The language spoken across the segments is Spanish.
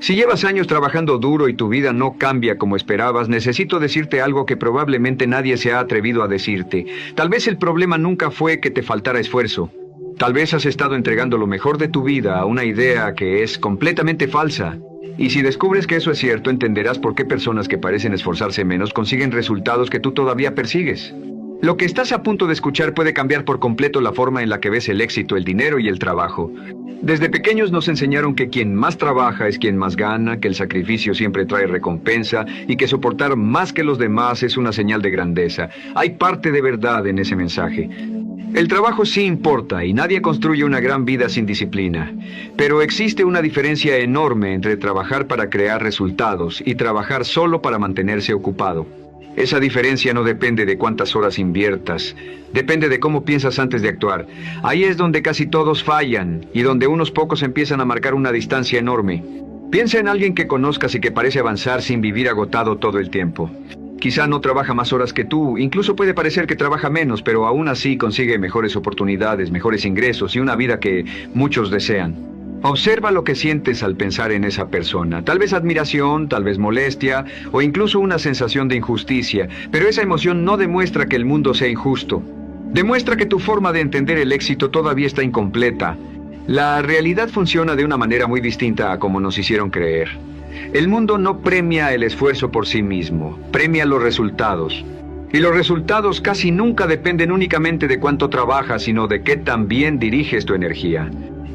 Si llevas años trabajando duro y tu vida no cambia como esperabas, necesito decirte algo que probablemente nadie se ha atrevido a decirte. Tal vez el problema nunca fue que te faltara esfuerzo. Tal vez has estado entregando lo mejor de tu vida a una idea que es completamente falsa. Y si descubres que eso es cierto, entenderás por qué personas que parecen esforzarse menos consiguen resultados que tú todavía persigues. Lo que estás a punto de escuchar puede cambiar por completo la forma en la que ves el éxito, el dinero y el trabajo. Desde pequeños nos enseñaron que quien más trabaja es quien más gana, que el sacrificio siempre trae recompensa y que soportar más que los demás es una señal de grandeza. Hay parte de verdad en ese mensaje. El trabajo sí importa y nadie construye una gran vida sin disciplina. Pero existe una diferencia enorme entre trabajar para crear resultados y trabajar solo para mantenerse ocupado. Esa diferencia no depende de cuántas horas inviertas, depende de cómo piensas antes de actuar. Ahí es donde casi todos fallan y donde unos pocos empiezan a marcar una distancia enorme. Piensa en alguien que conozcas y que parece avanzar sin vivir agotado todo el tiempo. Quizá no trabaja más horas que tú, incluso puede parecer que trabaja menos, pero aún así consigue mejores oportunidades, mejores ingresos y una vida que muchos desean. Observa lo que sientes al pensar en esa persona. Tal vez admiración, tal vez molestia o incluso una sensación de injusticia, pero esa emoción no demuestra que el mundo sea injusto. Demuestra que tu forma de entender el éxito todavía está incompleta. La realidad funciona de una manera muy distinta a como nos hicieron creer. El mundo no premia el esfuerzo por sí mismo, premia los resultados. Y los resultados casi nunca dependen únicamente de cuánto trabajas, sino de qué tan bien diriges tu energía.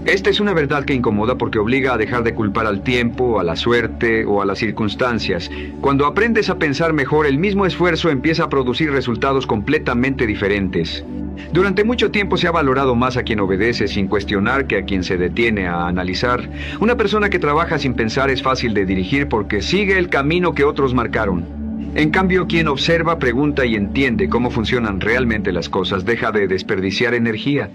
Esta es una verdad que incomoda porque obliga a dejar de culpar al tiempo, a la suerte o a las circunstancias. Cuando aprendes a pensar mejor, el mismo esfuerzo empieza a producir resultados completamente diferentes. Durante mucho tiempo se ha valorado más a quien obedece sin cuestionar que a quien se detiene a analizar. Una persona que trabaja sin pensar es fácil de dirigir porque sigue el camino que otros marcaron. En cambio, quien observa, pregunta y entiende cómo funcionan realmente las cosas deja de desperdiciar energía.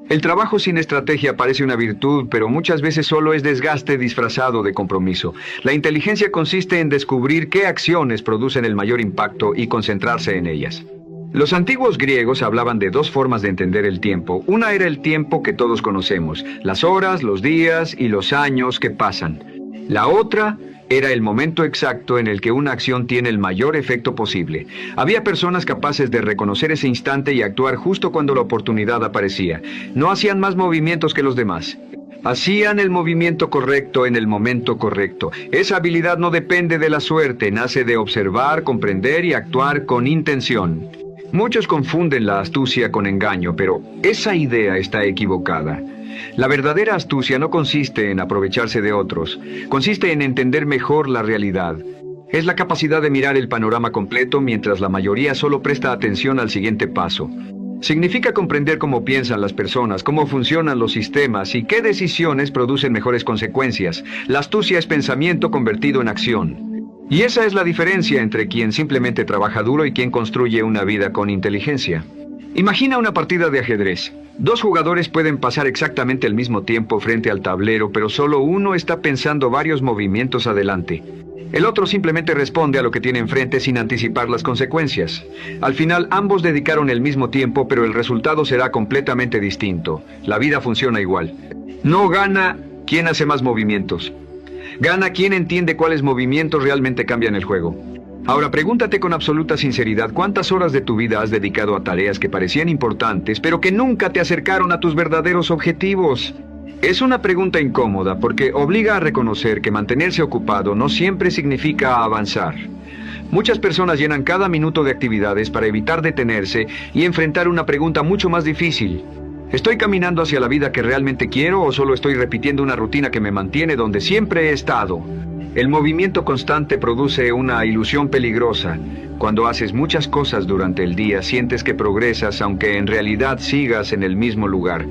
El trabajo sin estrategia parece una virtud, pero muchas veces solo es desgaste disfrazado de compromiso. La inteligencia consiste en descubrir qué acciones producen el mayor impacto y concentrarse en ellas. Los antiguos griegos hablaban de dos formas de entender el tiempo. Una era el tiempo que todos conocemos, las horas, los días y los años que pasan. La otra era el momento exacto en el que una acción tiene el mayor efecto posible. Había personas capaces de reconocer ese instante y actuar justo cuando la oportunidad aparecía. No hacían más movimientos que los demás. Hacían el movimiento correcto en el momento correcto. Esa habilidad no depende de la suerte, nace de observar, comprender y actuar con intención. Muchos confunden la astucia con engaño, pero esa idea está equivocada. La verdadera astucia no consiste en aprovecharse de otros, consiste en entender mejor la realidad. Es la capacidad de mirar el panorama completo mientras la mayoría solo presta atención al siguiente paso. Significa comprender cómo piensan las personas, cómo funcionan los sistemas y qué decisiones producen mejores consecuencias. La astucia es pensamiento convertido en acción. Y esa es la diferencia entre quien simplemente trabaja duro y quien construye una vida con inteligencia. Imagina una partida de ajedrez. Dos jugadores pueden pasar exactamente el mismo tiempo frente al tablero, pero solo uno está pensando varios movimientos adelante. El otro simplemente responde a lo que tiene enfrente sin anticipar las consecuencias. Al final, ambos dedicaron el mismo tiempo, pero el resultado será completamente distinto. La vida funciona igual. No gana quien hace más movimientos. Gana quien entiende cuáles movimientos realmente cambian el juego. Ahora pregúntate con absoluta sinceridad cuántas horas de tu vida has dedicado a tareas que parecían importantes, pero que nunca te acercaron a tus verdaderos objetivos. Es una pregunta incómoda porque obliga a reconocer que mantenerse ocupado no siempre significa avanzar. Muchas personas llenan cada minuto de actividades para evitar detenerse y enfrentar una pregunta mucho más difícil. ¿Estoy caminando hacia la vida que realmente quiero o solo estoy repitiendo una rutina que me mantiene donde siempre he estado? El movimiento constante produce una ilusión peligrosa. Cuando haces muchas cosas durante el día, sientes que progresas, aunque en realidad sigas en el mismo lugar.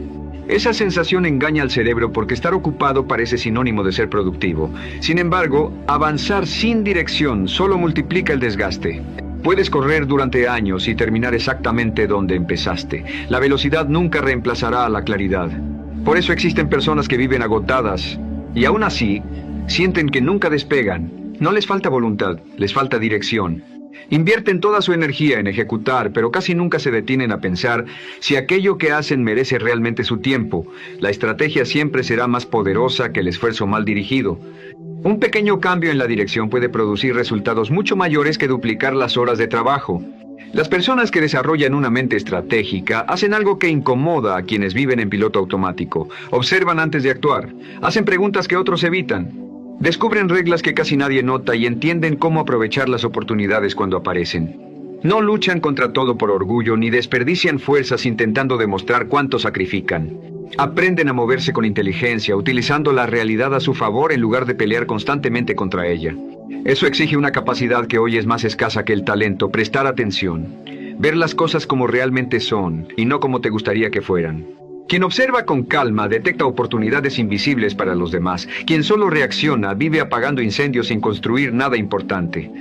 Esa sensación engaña al cerebro porque estar ocupado parece sinónimo de ser productivo. Sin embargo, avanzar sin dirección solo multiplica el desgaste. Puedes correr durante años y terminar exactamente donde empezaste. La velocidad nunca reemplazará a la claridad. Por eso existen personas que viven agotadas y aún así sienten que nunca despegan. No les falta voluntad, les falta dirección. Invierten toda su energía en ejecutar, pero casi nunca se detienen a pensar si aquello que hacen merece realmente su tiempo. La estrategia siempre será más poderosa que el esfuerzo mal dirigido. Un pequeño cambio en la dirección puede producir resultados mucho mayores que duplicar las horas de trabajo. Las personas que desarrollan una mente estratégica hacen algo que incomoda a quienes viven en piloto automático. Observan antes de actuar, hacen preguntas que otros evitan, descubren reglas que casi nadie nota y entienden cómo aprovechar las oportunidades cuando aparecen. No luchan contra todo por orgullo ni desperdician fuerzas intentando demostrar cuánto sacrifican. Aprenden a moverse con inteligencia, utilizando la realidad a su favor en lugar de pelear constantemente contra ella. Eso exige una capacidad que hoy es más escasa que el talento: prestar atención, ver las cosas como realmente son y no como te gustaría que fueran. Quien observa con calma detecta oportunidades invisibles para los demás. Quien solo reacciona vive apagando incendios sin construir nada importante.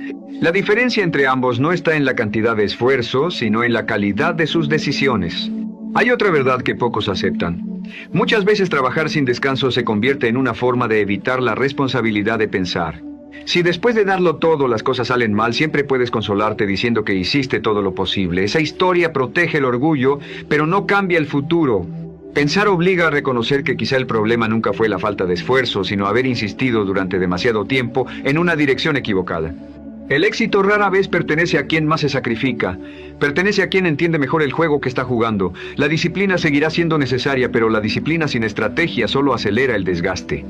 La diferencia entre ambos no está en la cantidad de esfuerzo, sino en la calidad de sus decisiones. Hay otra verdad que pocos aceptan. Muchas veces trabajar sin descanso se convierte en una forma de evitar la responsabilidad de pensar. Si después de darlo todo las cosas salen mal, siempre puedes consolarte diciendo que hiciste todo lo posible. Esa historia protege el orgullo, pero no cambia el futuro. Pensar obliga a reconocer que quizá el problema nunca fue la falta de esfuerzo, sino haber insistido durante demasiado tiempo en una dirección equivocada. El éxito rara vez pertenece a quien más se sacrifica, pertenece a quien entiende mejor el juego que está jugando. La disciplina seguirá siendo necesaria, pero la disciplina sin estrategia solo acelera el desgaste.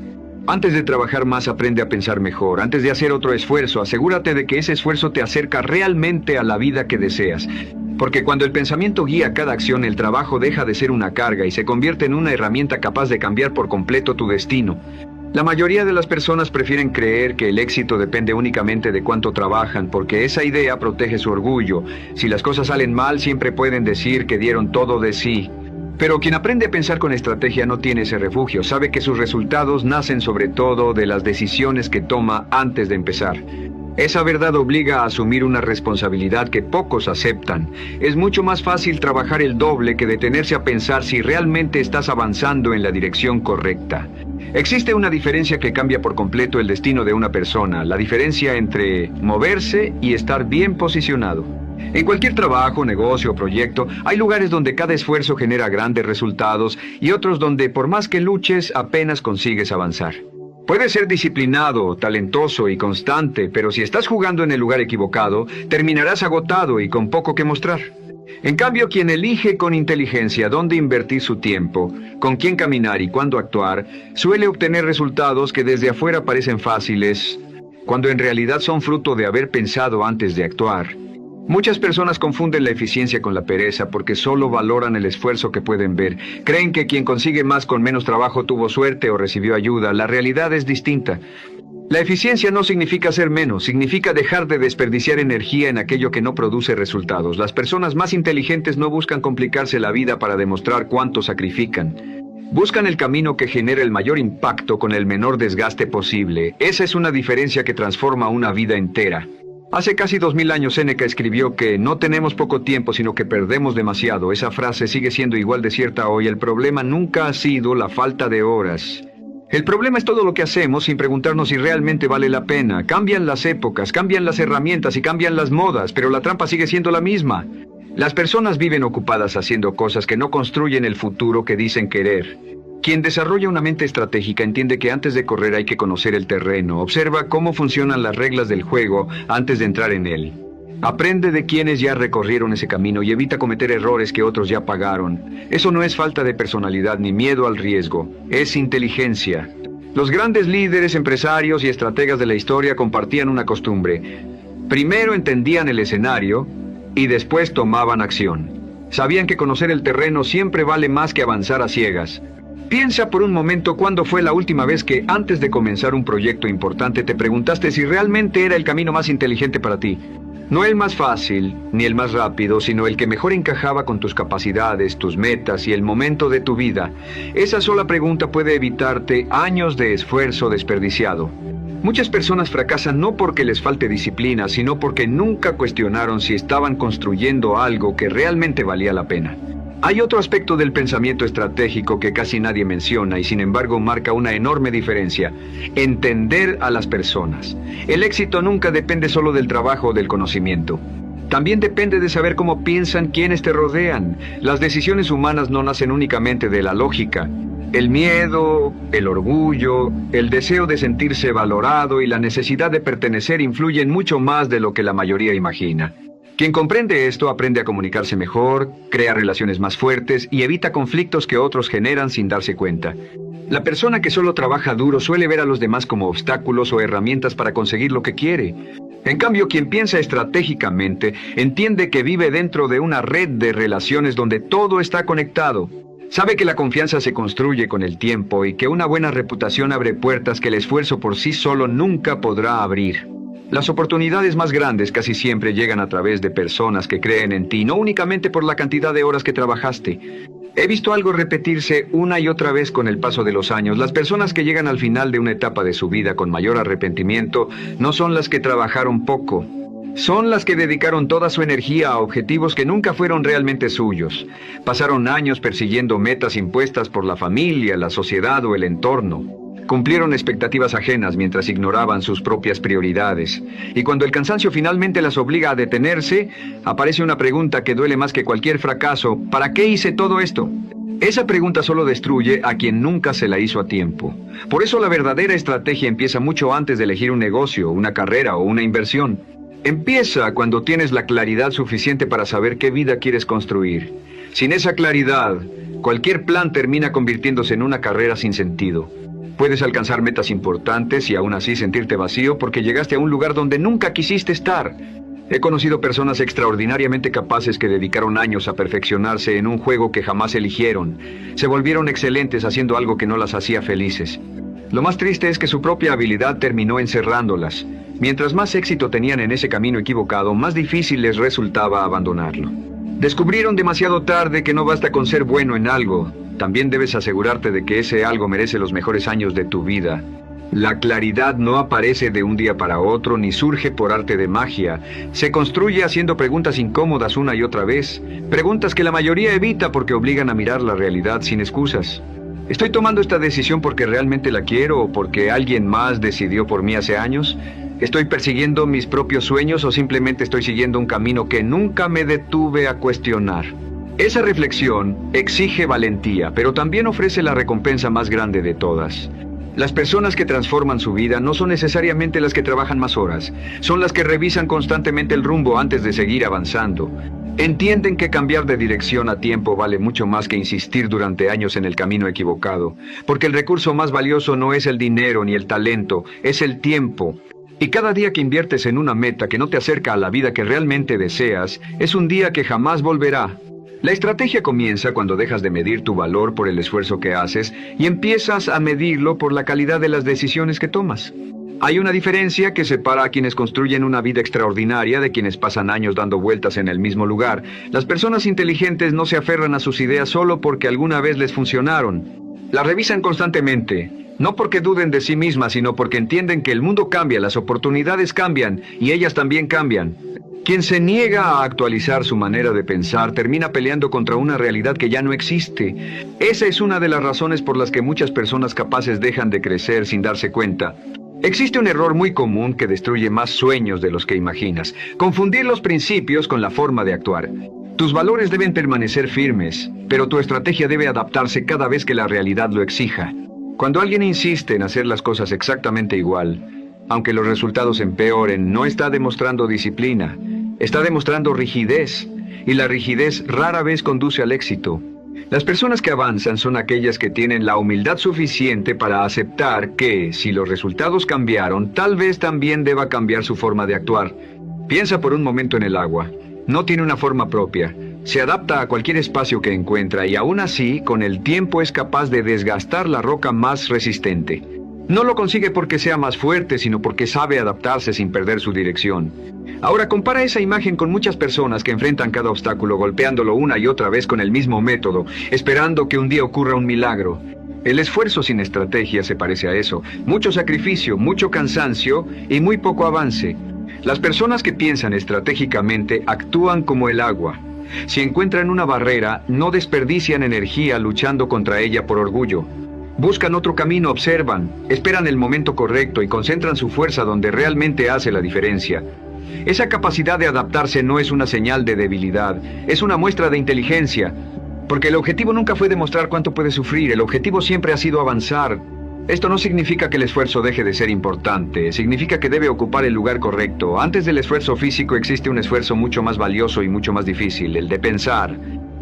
Antes de trabajar más, aprende a pensar mejor. Antes de hacer otro esfuerzo, asegúrate de que ese esfuerzo te acerca realmente a la vida que deseas. Porque cuando el pensamiento guía cada acción, el trabajo deja de ser una carga y se convierte en una herramienta capaz de cambiar por completo tu destino. La mayoría de las personas prefieren creer que el éxito depende únicamente de cuánto trabajan, porque esa idea protege su orgullo. Si las cosas salen mal, siempre pueden decir que dieron todo de sí. Pero quien aprende a pensar con estrategia no tiene ese refugio. Sabe que sus resultados nacen sobre todo de las decisiones que toma antes de empezar. Esa verdad obliga a asumir una responsabilidad que pocos aceptan. Es mucho más fácil trabajar el doble que detenerse a pensar si realmente estás avanzando en la dirección correcta. Existe una diferencia que cambia por completo el destino de una persona, la diferencia entre moverse y estar bien posicionado. En cualquier trabajo, negocio o proyecto, hay lugares donde cada esfuerzo genera grandes resultados y otros donde por más que luches apenas consigues avanzar. Puedes ser disciplinado, talentoso y constante, pero si estás jugando en el lugar equivocado, terminarás agotado y con poco que mostrar. En cambio, quien elige con inteligencia dónde invertir su tiempo, con quién caminar y cuándo actuar, suele obtener resultados que desde afuera parecen fáciles, cuando en realidad son fruto de haber pensado antes de actuar. Muchas personas confunden la eficiencia con la pereza porque solo valoran el esfuerzo que pueden ver. Creen que quien consigue más con menos trabajo tuvo suerte o recibió ayuda. La realidad es distinta. La eficiencia no significa hacer menos, significa dejar de desperdiciar energía en aquello que no produce resultados. Las personas más inteligentes no buscan complicarse la vida para demostrar cuánto sacrifican. Buscan el camino que genera el mayor impacto con el menor desgaste posible. Esa es una diferencia que transforma una vida entera. Hace casi 2000 años Séneca escribió que no tenemos poco tiempo, sino que perdemos demasiado. Esa frase sigue siendo igual de cierta hoy. El problema nunca ha sido la falta de horas. El problema es todo lo que hacemos sin preguntarnos si realmente vale la pena. Cambian las épocas, cambian las herramientas y cambian las modas, pero la trampa sigue siendo la misma. Las personas viven ocupadas haciendo cosas que no construyen el futuro que dicen querer. Quien desarrolla una mente estratégica entiende que antes de correr hay que conocer el terreno. Observa cómo funcionan las reglas del juego antes de entrar en él. Aprende de quienes ya recorrieron ese camino y evita cometer errores que otros ya pagaron. Eso no es falta de personalidad ni miedo al riesgo, es inteligencia. Los grandes líderes, empresarios y estrategas de la historia compartían una costumbre. Primero entendían el escenario y después tomaban acción. Sabían que conocer el terreno siempre vale más que avanzar a ciegas. Piensa por un momento cuándo fue la última vez que antes de comenzar un proyecto importante te preguntaste si realmente era el camino más inteligente para ti. No el más fácil, ni el más rápido, sino el que mejor encajaba con tus capacidades, tus metas y el momento de tu vida. Esa sola pregunta puede evitarte años de esfuerzo desperdiciado. Muchas personas fracasan no porque les falte disciplina, sino porque nunca cuestionaron si estaban construyendo algo que realmente valía la pena. Hay otro aspecto del pensamiento estratégico que casi nadie menciona y sin embargo marca una enorme diferencia: entender a las personas. El éxito nunca depende solo del trabajo o del conocimiento. También depende de saber cómo piensan quienes te rodean. Las decisiones humanas no nacen únicamente de la lógica. El miedo, el orgullo, el deseo de sentirse valorado y la necesidad de pertenecer influyen mucho más de lo que la mayoría imagina. Quien comprende esto aprende a comunicarse mejor, crea relaciones más fuertes y evita conflictos que otros generan sin darse cuenta. La persona que solo trabaja duro suele ver a los demás como obstáculos o herramientas para conseguir lo que quiere. En cambio, quien piensa estratégicamente entiende que vive dentro de una red de relaciones donde todo está conectado. Sabe que la confianza se construye con el tiempo y que una buena reputación abre puertas que el esfuerzo por sí solo nunca podrá abrir. Las oportunidades más grandes casi siempre llegan a través de personas que creen en ti, no únicamente por la cantidad de horas que trabajaste. He visto algo repetirse una y otra vez con el paso de los años. Las personas que llegan al final de una etapa de su vida con mayor arrepentimiento no son las que trabajaron poco. Son las que dedicaron toda su energía a objetivos que nunca fueron realmente suyos. Pasaron años persiguiendo metas impuestas por la familia, la sociedad o el entorno. Cumplieron expectativas ajenas mientras ignoraban sus propias prioridades. Y cuando el cansancio finalmente las obliga a detenerse, aparece una pregunta que duele más que cualquier fracaso. ¿Para qué hice todo esto? Esa pregunta solo destruye a quien nunca se la hizo a tiempo. Por eso la verdadera estrategia empieza mucho antes de elegir un negocio, una carrera o una inversión. Empieza cuando tienes la claridad suficiente para saber qué vida quieres construir. Sin esa claridad, cualquier plan termina convirtiéndose en una carrera sin sentido. Puedes alcanzar metas importantes y aún así sentirte vacío porque llegaste a un lugar donde nunca quisiste estar. He conocido personas extraordinariamente capaces que dedicaron años a perfeccionarse en un juego que jamás eligieron. Se volvieron excelentes haciendo algo que no las hacía felices. Lo más triste es que su propia habilidad terminó encerrándolas. Mientras más éxito tenían en ese camino equivocado, más difícil les resultaba abandonarlo. Descubrieron demasiado tarde que no basta con ser bueno en algo. También debes asegurarte de que ese algo merece los mejores años de tu vida. La claridad no aparece de un día para otro ni surge por arte de magia. Se construye haciendo preguntas incómodas una y otra vez. Preguntas que la mayoría evita porque obligan a mirar la realidad sin excusas. ¿Estoy tomando esta decisión porque realmente la quiero o porque alguien más decidió por mí hace años? ¿Estoy persiguiendo mis propios sueños o simplemente estoy siguiendo un camino que nunca me detuve a cuestionar? Esa reflexión exige valentía, pero también ofrece la recompensa más grande de todas. Las personas que transforman su vida no son necesariamente las que trabajan más horas, son las que revisan constantemente el rumbo antes de seguir avanzando. Entienden que cambiar de dirección a tiempo vale mucho más que insistir durante años en el camino equivocado, porque el recurso más valioso no es el dinero ni el talento, es el tiempo. Y cada día que inviertes en una meta que no te acerca a la vida que realmente deseas, es un día que jamás volverá. La estrategia comienza cuando dejas de medir tu valor por el esfuerzo que haces y empiezas a medirlo por la calidad de las decisiones que tomas. Hay una diferencia que separa a quienes construyen una vida extraordinaria de quienes pasan años dando vueltas en el mismo lugar. Las personas inteligentes no se aferran a sus ideas solo porque alguna vez les funcionaron. Las revisan constantemente, no porque duden de sí mismas, sino porque entienden que el mundo cambia, las oportunidades cambian y ellas también cambian. Quien se niega a actualizar su manera de pensar termina peleando contra una realidad que ya no existe. Esa es una de las razones por las que muchas personas capaces dejan de crecer sin darse cuenta. Existe un error muy común que destruye más sueños de los que imaginas: confundir los principios con la forma de actuar. Tus valores deben permanecer firmes, pero tu estrategia debe adaptarse cada vez que la realidad lo exija. Cuando alguien insiste en hacer las cosas exactamente igual, aunque los resultados empeoren, no está demostrando disciplina, está demostrando rigidez, y la rigidez rara vez conduce al éxito. Las personas que avanzan son aquellas que tienen la humildad suficiente para aceptar que, si los resultados cambiaron, tal vez también deba cambiar su forma de actuar. Piensa por un momento en el agua. No tiene una forma propia. Se adapta a cualquier espacio que encuentra y aún así, con el tiempo es capaz de desgastar la roca más resistente. No lo consigue porque sea más fuerte, sino porque sabe adaptarse sin perder su dirección. Ahora compara esa imagen con muchas personas que enfrentan cada obstáculo golpeándolo una y otra vez con el mismo método, esperando que un día ocurra un milagro. El esfuerzo sin estrategia se parece a eso: mucho sacrificio, mucho cansancio y muy poco avance. Las personas que piensan estratégicamente actúan como el agua. Si encuentran una barrera, no desperdician energía luchando contra ella por orgullo. Buscan otro camino, observan, esperan el momento correcto y concentran su fuerza donde realmente hace la diferencia. Esa capacidad de adaptarse no es una señal de debilidad, es una muestra de inteligencia. Porque el objetivo nunca fue demostrar cuánto puedes sufrir, el objetivo siempre ha sido avanzar. Esto no significa que el esfuerzo deje de ser importante, significa que debe ocupar el lugar correcto. Antes del esfuerzo físico existe un esfuerzo mucho más valioso y mucho más difícil, el de pensar.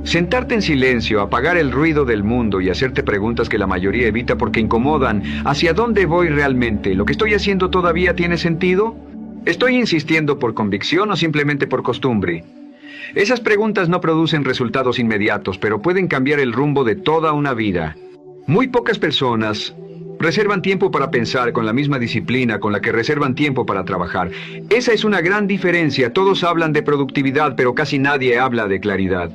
Sentarte en silencio, apagar el ruido del mundo y hacerte preguntas que la mayoría evita porque incomodan. ¿Hacia dónde voy realmente? ¿Lo que estoy haciendo todavía tiene sentido? ¿Estoy insistiendo por convicción o simplemente por costumbre? Esas preguntas no producen resultados inmediatos, pero pueden cambiar el rumbo de toda una vida. Muy pocas personas reservan tiempo para pensar con la misma disciplina con la que reservan tiempo para trabajar. Esa es una gran diferencia. Todos hablan de productividad, pero casi nadie habla de claridad.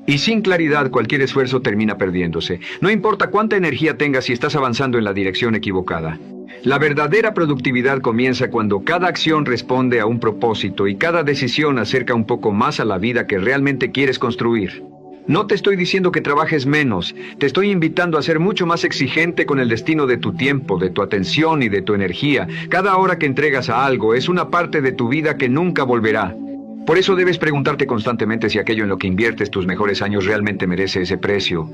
Y sin claridad cualquier esfuerzo termina perdiéndose. No importa cuánta energía tengas si estás avanzando en la dirección equivocada. La verdadera productividad comienza cuando cada acción responde a un propósito y cada decisión acerca un poco más a la vida que realmente quieres construir. No te estoy diciendo que trabajes menos, te estoy invitando a ser mucho más exigente con el destino de tu tiempo, de tu atención y de tu energía. Cada hora que entregas a algo es una parte de tu vida que nunca volverá. Por eso debes preguntarte constantemente si aquello en lo que inviertes tus mejores años realmente merece ese precio.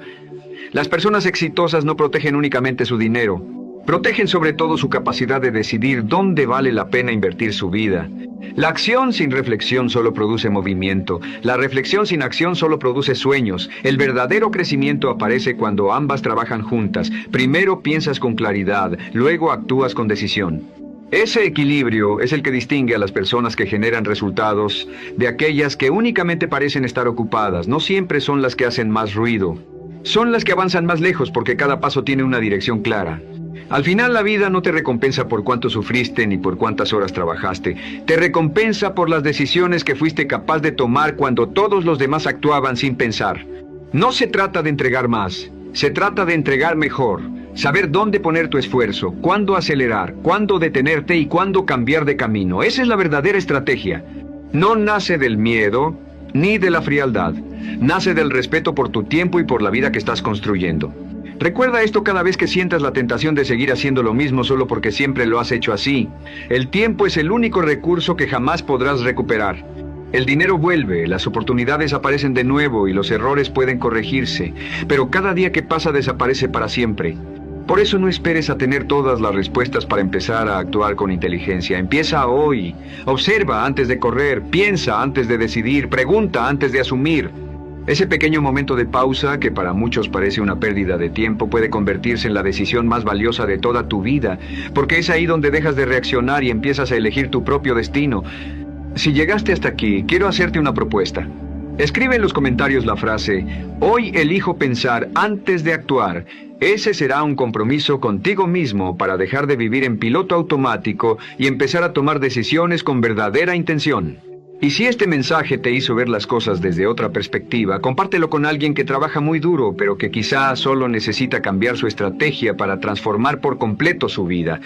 Las personas exitosas no protegen únicamente su dinero, protegen sobre todo su capacidad de decidir dónde vale la pena invertir su vida. La acción sin reflexión solo produce movimiento. La reflexión sin acción solo produce sueños. El verdadero crecimiento aparece cuando ambas trabajan juntas. Primero piensas con claridad, luego actúas con decisión. Ese equilibrio es el que distingue a las personas que generan resultados de aquellas que únicamente parecen estar ocupadas. No siempre son las que hacen más ruido. Son las que avanzan más lejos porque cada paso tiene una dirección clara. Al final la vida no te recompensa por cuánto sufriste ni por cuántas horas trabajaste. Te recompensa por las decisiones que fuiste capaz de tomar cuando todos los demás actuaban sin pensar. No se trata de entregar más, se trata de entregar mejor. Saber dónde poner tu esfuerzo, cuándo acelerar, cuándo detenerte y cuándo cambiar de camino. Esa es la verdadera estrategia. No nace del miedo ni de la frialdad. Nace del respeto por tu tiempo y por la vida que estás construyendo. Recuerda esto cada vez que sientas la tentación de seguir haciendo lo mismo solo porque siempre lo has hecho así. El tiempo es el único recurso que jamás podrás recuperar. El dinero vuelve, las oportunidades aparecen de nuevo y los errores pueden corregirse, pero cada día que pasa desaparece para siempre. Por eso no esperes a tener todas las respuestas para empezar a actuar con inteligencia. Empieza hoy. Observa antes de correr, piensa antes de decidir, pregunta antes de asumir. Ese pequeño momento de pausa, que para muchos parece una pérdida de tiempo, puede convertirse en la decisión más valiosa de toda tu vida, porque es ahí donde dejas de reaccionar y empiezas a elegir tu propio destino. Si llegaste hasta aquí, quiero hacerte una propuesta. Escribe en los comentarios la frase, hoy elijo pensar antes de actuar. Ese será un compromiso contigo mismo para dejar de vivir en piloto automático y empezar a tomar decisiones con verdadera intención. Y si este mensaje te hizo ver las cosas desde otra perspectiva, compártelo con alguien que trabaja muy duro, pero que quizá solo necesita cambiar su estrategia para transformar por completo su vida.